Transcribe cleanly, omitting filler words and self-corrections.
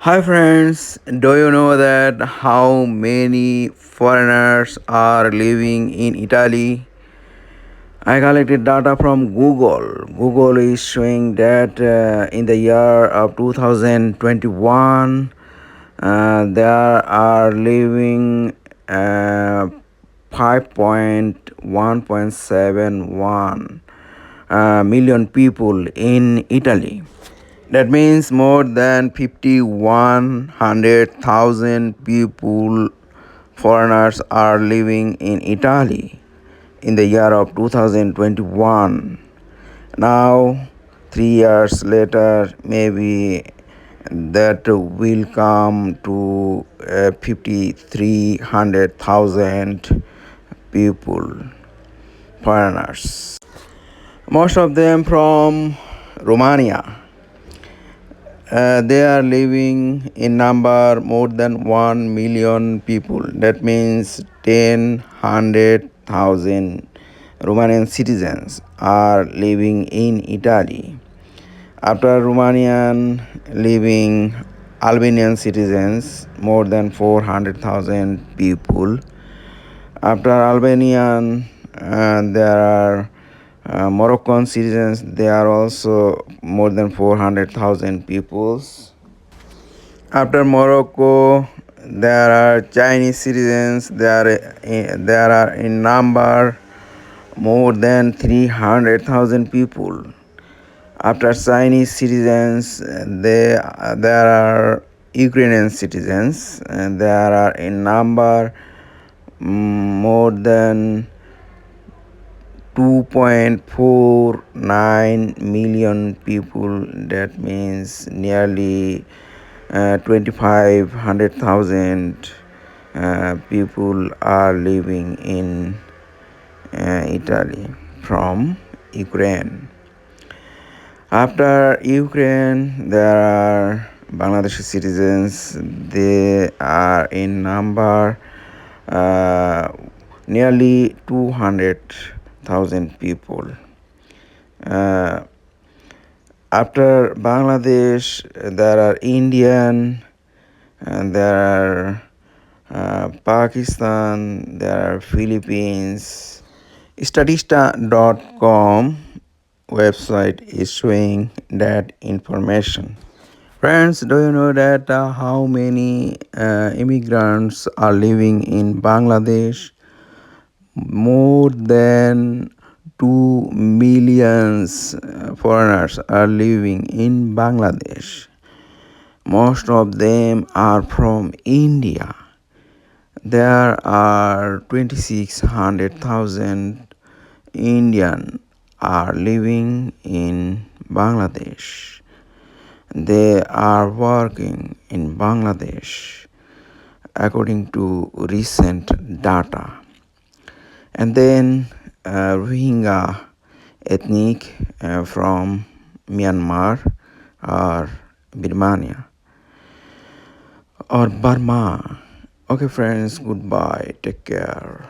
Hi friends, do you know that how many foreigners are living in Italy? I collected data from Google. Google is showing that in the year of 2021, there are living 5.1.71 million people in Italy. That means more than 5,100,000 people, foreigners, are living in Italy in the year of 2021. Now, 3 years later, maybe that will come to 5,300,000 people, foreigners. Most of them from Romania. They are living in number more than 1 million people. That means 100,000 Romanian citizens are living in Italy. After Romanian living Albanian citizens, more than 400,000 people. After Albanian, there are Moroccan citizens. They are also more than 400,000 peoples. After Morocco, there are Chinese citizens. There are in number more than 300,000 people. After Chinese citizens, there are Ukrainian citizens, and there are in number more than 2.49 million people. That means nearly 2,500,000 people are living in Italy from Ukraine. After Ukraine, there are Bangladeshi citizens. They are in number uh, nearly 200,000 people. Uh, After Bangladesh, there are Indian, and there are Pakistan, there are Philippines. Statista.com website is showing that information. Friends, do you know that how many immigrants are living in Bangladesh? More than 2 millions foreigners are living in Bangladesh. Most of them are from India. There are 2,600,000 Indian are living in Bangladesh. They are working in Bangladesh according to recent data. And then Rohingya ethnic from Myanmar or Birmania or Burma. Okay, friends, goodbye. Take care.